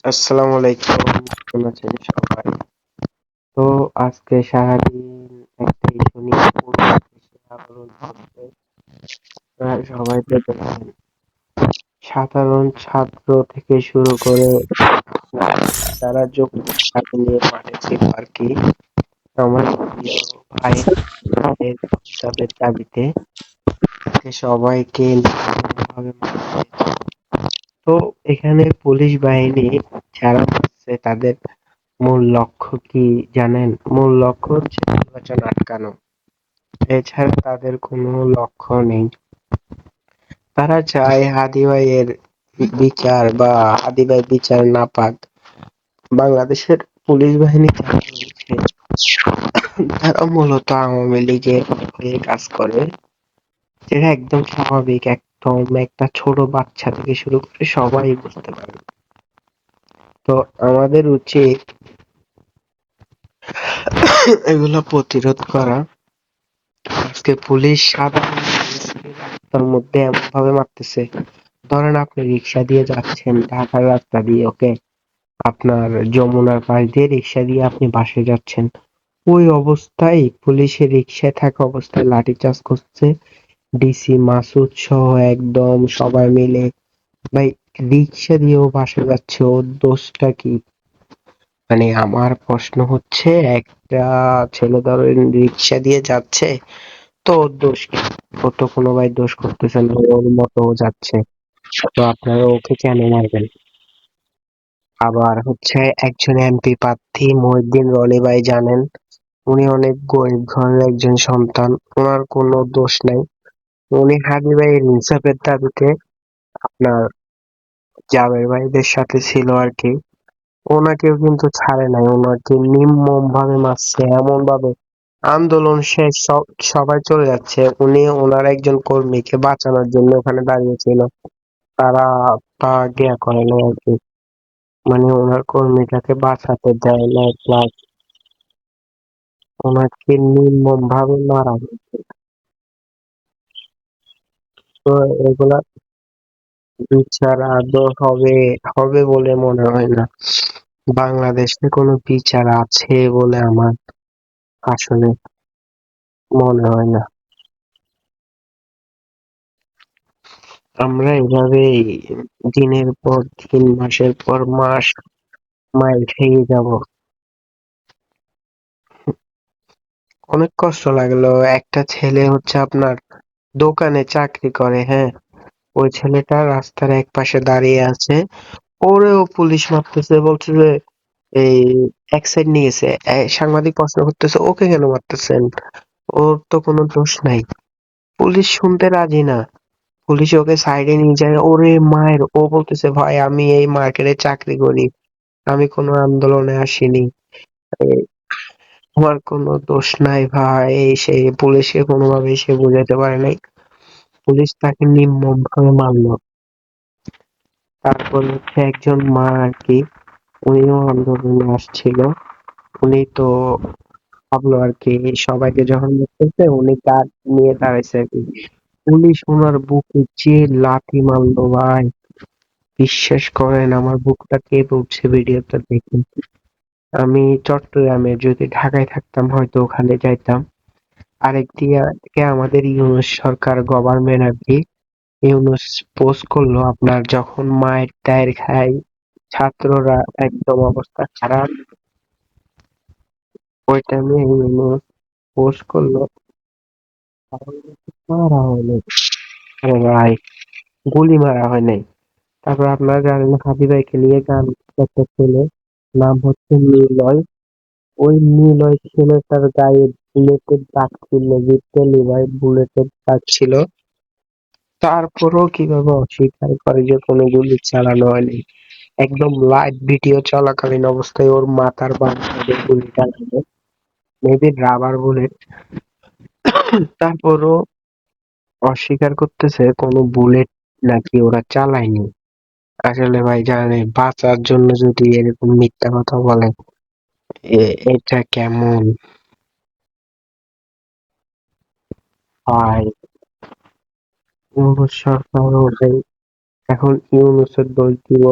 আসসালামু আলাইকুম। কেমন আছেন সবাই? তো আজকে সারাদিন একটা ইস্যু নিয়ে পুরো দেশে আন্দোলন চলছে। প্রায় সবাই তো দেখেন, সাধারণ ছাত্র থেকে শুরু করে যারা যোগ্য তাকে নিয়ে মাঠে ছিল আর কি। আমার প্রিয় ভাইদের ইনসাফের দাবিতে সবাইকে নির্মমভাবে মারা হয়েছে। তো এখানে পুলিশ বাহিনী যারা আছে তাদের মূল লক্ষ্য কি জানেন? মূল লক্ষ্য হচ্ছে নির্বাচন আটকানো। এছাড়া তাদের কোনো লক্ষ্য নেই। তারা চায় হাদি ভাইয়ের বিচার বা হাদি ভাই বিচার না পাক। বাংলাদেশের পুলিশ বাহিনী যারা রয়েছে তারা মূলত আওয়ামী লীগের হয়ে কাজ করে। যেটা একদম স্বাভাবিক, একদম একটা ছোট বাচ্চা থেকে শুরু করে সবাই বুঝতে পারে। তো আমাদের উচিত এগুলো প্রতিরোধ করা। আজকে পুলিশ সাধারণ মানুষকে রাস্তার মধ্যে এমন ভাবে মারতেছে, ধরেন আপনি রিক্সা দিয়ে যাচ্ছেন ঢাকার রাস্তা দিয়ে, ওকে, আপনার যমুনার পাশ দিয়ে রিক্সা দিয়ে আপনি বাসে যাচ্ছেন, ওই অবস্থায় পুলিশের রিক্সায় থাকা অবস্থায় লাঠিচার্জ করছে ডিসি মাসুদ সহ একদম সবাই মিলে। ভাই, রিক্সা দিয়েও বাসে যাচ্ছে, ওর দোষটা কি? মানে আমার প্রশ্ন হচ্ছে, একটা ছেলে ধরেন রিক্সা দিয়ে যাচ্ছে, তো ওর দোষ কি? ও তো কোনো ভাই দোষ করতেছে না, ওর মতো ও যাচ্ছে, তো আপনারা ওকে কেন মারবেন? আবার হচ্ছে একজন এমপি প্রার্থী মহিউদ্দিন রনি ভাই, জানেন উনি অনেক গরিব ঘরের একজন সন্তান, ওনার কোনো দোষ নাই। উনি হাদি ভাইয়ের ইনসাফের দাবিতে আপনার জাবের ভাইদের সাথে ছিল আর কি। ওনাকেও কিন্তু ছাড়ে নাই, ওনাকে নির্মম ভাবে মারছে এমন ভাবে। আন্দোলন শেষ, সবাই চলে যাচ্ছে, উনি ওনার একজন কর্মীকে বাঁচানোর জন্য ওখানে দাঁড়িয়েছিল। তারা তা জ্ঞা করে নাই আর কি। মানে ওনার কর্মীটাকে বাঁচাতে দেয় না, প্লাস ওনাকে নির্মম ভাবে মারা হয়েছে। তো এগুলা বিচার আদৌ হবে হবে বলে মনে হয় না। বাংলাদেশে কোনো বিচার আছে বলে আমার আসলে মনে হয় না। আমরা এভাবেই দিনের পর দিন, মাসের পর মাস মাইর খেয়ে যাব। অনেক কষ্ট লাগলো। একটা ছেলে হচ্ছে আপনার দোকানে চাকরি করে, হ্যাঁ, ওই ছেলেটা রাস্তার এক পাশে দাঁড়িয়ে আছে, ওরেও পুলিশ মারতেছে, বলছে যে এই এক সাইড নিয়েছে। সাংবাদিক প্রশ্ন করতেছে, ওকে কেন মারতেছেন? ওর তো কোনো দোষ নাই। পুলিশ শুনতে রাজি না। পুলিশ ওকে সাইডে নিয়ে যায়, ওরে মায়ের, ও বলতেছে ভাই আমি এই মার্কেটে চাকরি করি, আমি কোনো আন্দোলনে আসিনি, এ, আমার কোনো দোষ নাই ভাই। এই সেই পুলিশকে কোনোভাবেই সে বোঝাতে পারে নাই। পুলিশ তাকে নির্মম ভাবে মারলো। তারপর হচ্ছে একজন মা আর কি, উনিও আন্দোলনে আসছিল। উনি তো ভাবলো আর কি, সবাইকে যখন দেখতেছে উনি কাঠ নিয়ে দাঁড়াইছে আর কি। পুলিশ ওনার বুকে যে লাথি মারলো ভাই, বিশ্বাস করেন আমার বুকটা কেঁপে উঠছে ভিডিওটা দেখে। আমি চট্টগ্রামে, যদি ঢাকায় থাকতাম হয়তো ওখানে যাইতাম। আরেকদিকে আমাদের ইউনূস সরকার, গভর্নমেন্ট আর কি, ইউনূস পোস্ট করলো আপনার যখন মায়ের টায়ের খায় ছাত্ররা, একদম অবস্থা খারাপ, ওই টাইমে ইউনূস পোস্ট করলো মারা হয়নি। আরে ভাই, গুলি মারা হয় নাই। তারপর আপনারা জানেন হাদি ভাইকে নিয়ে গান একটা ছেলে, নাম হচ্ছে নিলয়। ওই নিলয় ছেলেটার গায়ে বুলেটের দাগ ছিল, লিটারালি ভাই বুলেটের দাগ ছিল। তারপরেও কিভাবে অস্বীকার করে যে কোনো গুলি চালানো হয়নি? একদম লাইভ ভিডিও চলাকালীন অবস্থায় ওর মাথার বাম সাইডে গুলি চালানো, মেবি রাবার বুলেট। তারপরও অস্বীকার করতেছে কোনো বুলেট নাকি ওরা চালায়নি। আসলে ভাই জানেন, বাঁচার জন্য যদি এরকম মিথ্যা কথা বলে, এটা কেমন হয়? ইউনূস সরকার ওটাই, এখন ইউনূসের দোষ দিব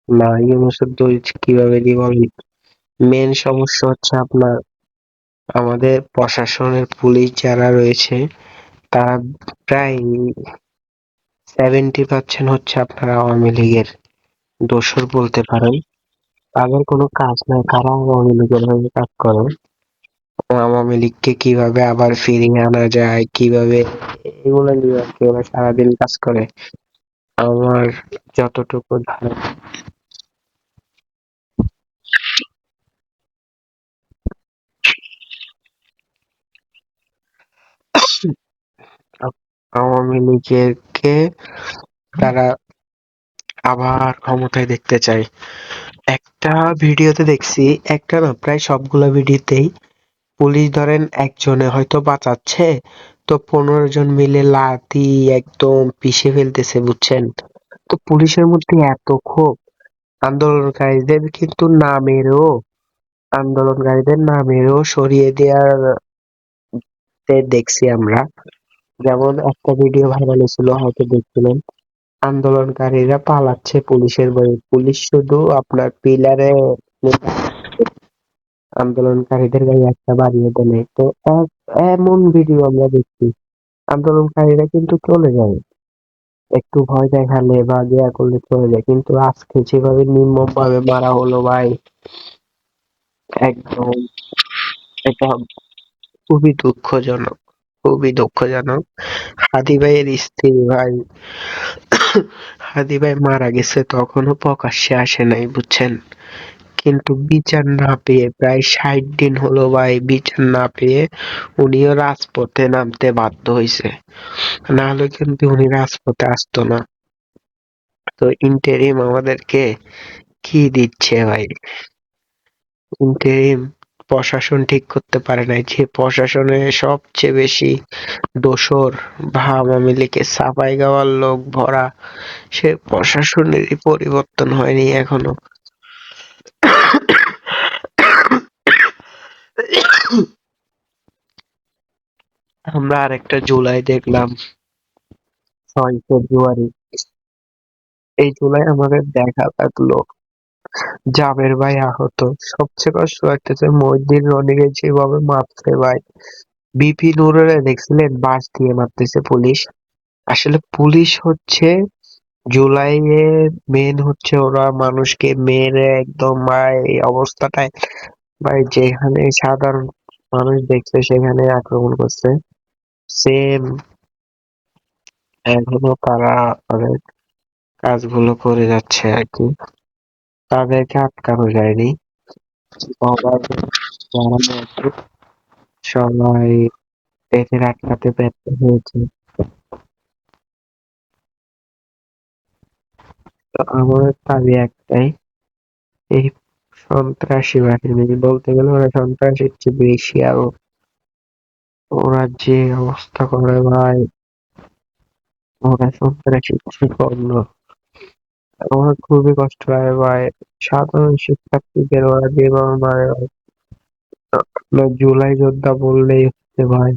না, ইউনূসের দোষ কিভাবে দিই বলেন? মেইন সমস্যা হচ্ছে আপনার আমাদের প্রশাসনের পুলিশ যারা রয়েছে তারা প্রায় 70% হচ্ছে আপনার আওয়ামী লীগের দোসর বলতে পারেন। তাদের কোনো কাজ নাই, তারা আওয়ামী লীগের হয়ে কাজ করে। আওয়ামী লীগকে কিভাবে আবার ফিরিয়ে আনা যায়, কিভাবে এগুলো নিয়ে আর কি ওরা সারাদিন কাজ করে। আমার যতটুকু ধারণা আওয়ামী লীগকে তারা আবার ক্ষমতায় দেখতে চায়। একটা ভিডিওতে দেখছি, একটা না প্রায় সবগুলো ভিডিওতেই পুলিশ ধরেন একজনে হয়তো বাঁচাচ্ছে, তো 15 জন মিলে লাঠি একদম পিষে ফেলতেছে, বুঝছেন? তো পুলিশের মধ্যে এত ক্ষোভ, আন্দোলনকারীদের কিন্তু না মেরেও সরিয়ে দেওয়ার দেখছি আমরা। যেমন একটা ভিডিও ভাইরাল হয়েছিল, হয়তো দেখছিলেন, আন্দোলনকারীরা পালাচ্ছে পুলিশের ভয়ে, পুলিশ শুধু আপনার পিলারে আন্দোলনকারীদের গায়ে একটা বাড়িয়ে দেয়। তো এমন ভিডিও আমরা দেখছি, আন্দোলনকারীরা কিন্তু চলে যায়, একটু ভয় দেখালে বা দেয়া করলে চলে যায়, কিন্তু আজকে যেভাবে নির্মম ভাবে মারা হলো ভাই, একদম এটা খুবই দুঃখজনক, খুবই দুঃখজনক। হাদি ভাইয়ের স্ত্রী ভাই, হাদি ভাই মারা গেছে তখনও প্রকাশ্যে আসে নাই, বুঝছেন? কিন্তু বিচার না পেয়ে প্রায় 60 দিন হলো ভাই, বিচার না পেয়ে উনিও রাজপথে নামতে বাধ্য হইছে, না হলে কিন্তু উনি রাজপথে আসতো না। তো ইন্টেরিম আমাদেরকে কি দিচ্ছে ভাই? ইন্টেরিম প্রশাসন ঠিক করতে পারে নাই, যে প্রশাসনে সবচেয়ে বেশি দোসর বা আওয়ামী লীগের সাফাই গাওয়ার লোক ভরা, সে প্রশাসনেরই পরিবর্তন হয়নি এখনো। আমরা আরেকটা জুলাই দেখলাম, 6 ফেব্রুয়ারি। এই জুলাই আমাদের দেখা লাগলো জাবের ভাই আহত। সবচেয়ে কষ্ট লাগতেছে মহিউদ্দিন রনিকে যেভাবে মারছে ভাই। বিপি নুরের দেখছিলেন, বাঁশ দিয়ে মারতেছে পুলিশ। আসলে পুলিশ হচ্ছে জুলাইয়ের মেন, হচ্ছে ওরা মানুষকে মেরে একদম ভাই এই অবস্থাটায়, ভাই যেখানে সাধারণ মানুষ দেখছে সেখানে আক্রমণ করছে। সেম এখনো তারা তাদের কাজগুলো করে যাচ্ছে আর কি, তাদেরকে আটকানো যায়নি। আবার যারা মজদুর সবাই এদের আটকাতে ব্যর্থ হয়েছে। তো আমার দাবি একটাই, এই সন্ত্রাসী বাহিনী বলতে গেলে ওরা সন্ত্রাসীর চেয়ে বেশি আরো, ওরা যে অবস্থা করে ভাই, ওরা সন্ত্রাসীর চেয়ে কম না। আমার খুবই কষ্ট লাগে ভাই, সাধারণ শিক্ষার্থীদের ওরা যেভাবে মারে ভাই। আপনার জুলাই যোদ্ধা বললেই হচ্ছে ভাই,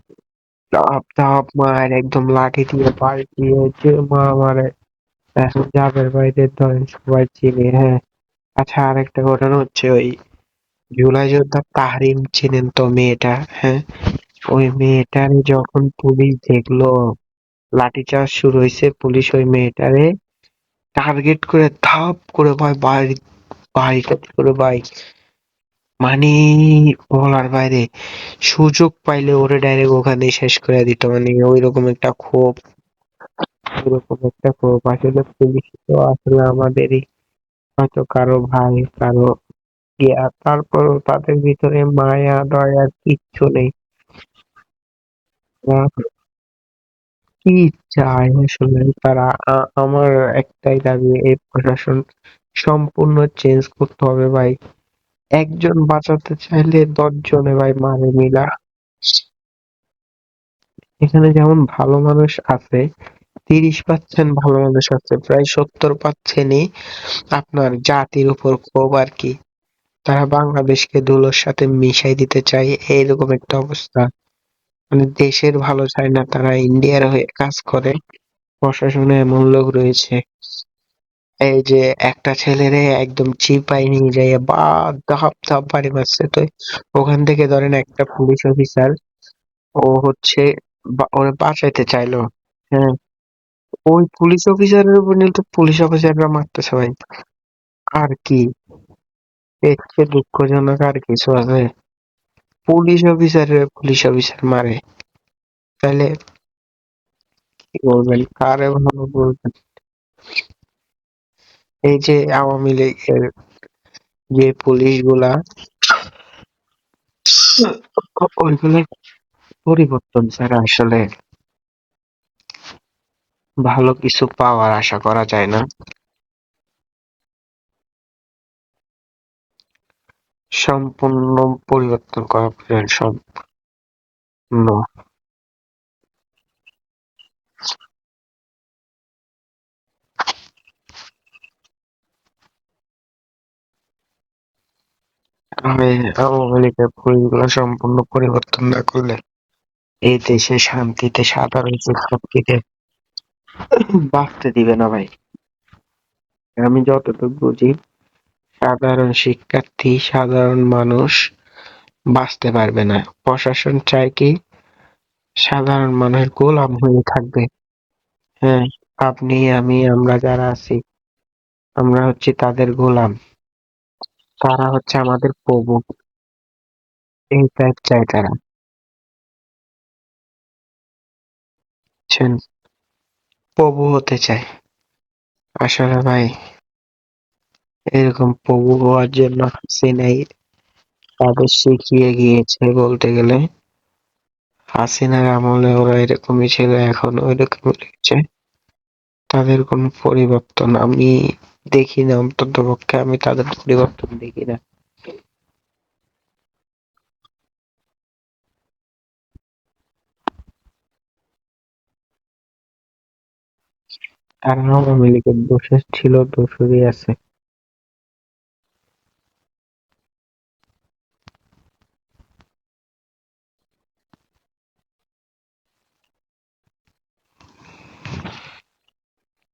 ধাপ ধাপ মার, একদম লাঠি দিয়ে বাড়ি দিয়ে যে মারে। এখন জাবের ভাইদের ধরেন সবাই চিনে, হ্যাঁ। আচ্ছা, আরেকটা ঘটনা হচ্ছে, ওই জুলাই যোদ্ধা তাহরিম চিনেন তো, মেয়েটা, হ্যাঁ, ওই মেয়েটারে যখন পুলিশ দেখলো লাঠিচার্জ শুরু হয়েছে, পুলিশ ওই মেয়েটারে টার্গেট করে ধাপ করে ভাই বাড়িতে করে ভাই, মানে বলার বাইরে, সুযোগ পাইলে ওরে ডাইরেক্ট ওখানে শেষ করে দিত, মানে ওইরকম একটা ক্ষোভ, আসলে পুলিশ তো আসলে আমাদেরই হয়তো কারো ভাই, কারো ইয়া, তারপরও তাদের ভিতরে মায়া দয়ার কিচ্ছু নেই। ওরা কি চায় আসলে তারা? আমার একটাই দাবি, এই প্রশাসন সম্পূর্ণ চেঞ্জ করতে হবে ভাই। একজন বাঁচাতে চাইলে 10 জনে ভাই মারে মিলা। এখানে যেমন ভালো মানুষ আছে, 30% ভালো মানুষ আছে, প্রায় 70%ই আপনার জাতির উপর ক্ষোভ আর কি। তারা বাংলাদেশকে ধুলোর সাথে মিশাই দিতে চায়, এইরকম একটা অবস্থা। মানে দেশের ভালো চায় না, তারা ইন্ডিয়ার হয়ে কাজ করে। প্রশাসনে এমন লোক রয়েছে। এই যে একটা ছেলেরে একদম চিপায় নিয়ে যাইয়া ধাপ ধাপ বাড়ি মারছে, তো ওখান থেকে ধরেন একটা পুলিশ অফিসার ও হচ্ছে ওরে বাঁচাইতে চাইলো। হ্যাঁ, ওই পুলিশ অফিসারের উপর নিয়ে তো পুলিশ অফিসাররা মারতেছে ভাই। আর কি, এর চেয়ে দুঃখজনক আর কিছু আছে? পুলিশ অফিসার মারে, তাহলে কি বলবেন, কারে ভালো বলবেন? এই যে আওয়ামী লীগের যে পুলিশ গুলা, ওইগুলোর পরিবর্তন ছাড়া আসলে ভালো কিছু পাওয়ার আশা করা যায় না। সম্পূর্ণ পরিবর্তন করা প্রয়োজন। সম্পূর্ণ। আমি আওয়ামী লীগের পুলিশগুলো সম্পূর্ণ পরিবর্তন না করলে এই দেশে শান্তিতে সাধারণ শিক্ষার্থীকে বাঁচতে দিবে না ভাই। আমি যতটুকু বুঝি, সাধারণ শিক্ষার্থী, সাধারণ মানুষ বাঁচতে পারবে না। প্রশাসন চায় কি সাধারণ মানুষের গোলাম হয়ে থাকবে। হ্যাঁ, আপনি আমি আমরা যারা আছি, আমরা হচ্ছি তাদের গোলাম, তারা হচ্ছে আমাদের প্রভু। এই টাইপ চায় তারা, বুঝছেন? প্রভু হতে চায়। আসলে ভাই, এরকম প্রভু হওয়ার জন্য হাসিনাই তাদের শিখিয়ে গিয়েছে বলতে গেলে। হাসিনার আমলে ওরা এরকমই ছিল, এখনো ওইরকমই রয়েছে। তাদের কোনো পরিবর্তন আমি দেখি না, অন্ততপক্ষে আমি তাদের পরিবর্তন দেখি না। আর আওয়ামী লীগের দোষের ছিল, দোষরই আছে।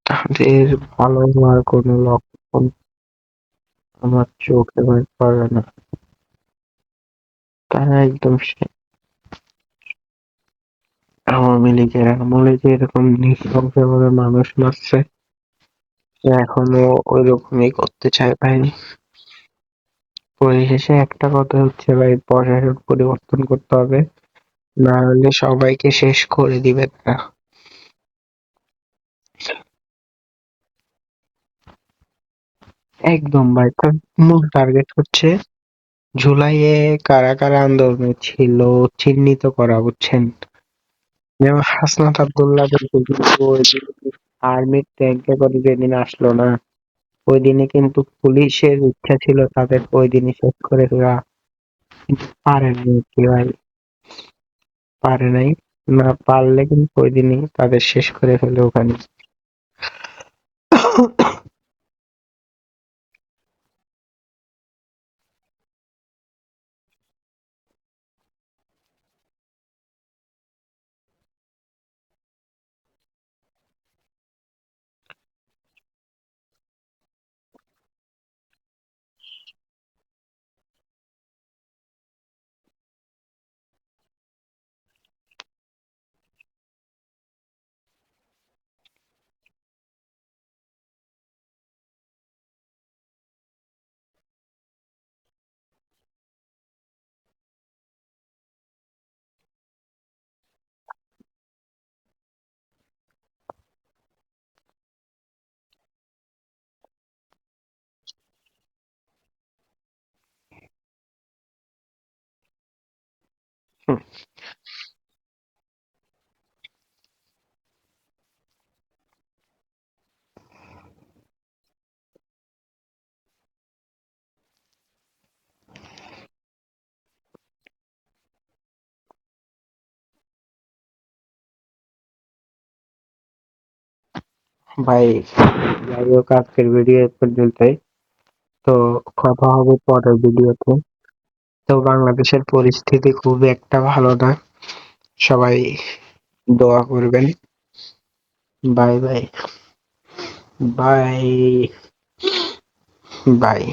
তাদের ভালো হওয়ার কোনো লক্ষণ আমার চোখে ভাই পড়ে না। তারা একদম আওয়ামী লীগের আমলে যে এরকম নৃশংসভাবে মানুষ মারছে, সে এখনো ওইরকমই করতে চায় ভাই। পরিশেষে একটা কথা হচ্ছে ভাই, প্রশাসন পরিবর্তন করতে হবে, না হলে সবাইকে শেষ করে দিবে তারা। একদম ভাই, তার মূল টার্গেট হচ্ছে জুলাইয়ে কারা কারা আন্দোলনে ছিল চিহ্নিত করা, বুঝছেন? যেমন হাসনাত আব্দুল্লাহ কিন্তু ওই আর্মির ট্যাঙ্কে করে যেদিন আসলো না, ওই দিনে কিন্তু পুলিশের ইচ্ছা ছিল তাদের ওই দিনই শেষ করে দেওয়া, কিন্তু পারে নাই আর কি ভাই, পারে নাই। না পারলে কিন্তু ওই দিনই তাদের শেষ করে ফেলে ওখানে। ভাই, যাই হোক, আজকের ভিডিও এ পর্যন্তই। তো কথা হবে পরের ভিডিওতে। তো বাংলাদেশের পরিস্থিতি খুব একটা ভালো না, সবাই দোয়া করবেন। Bye bye. Bye bye.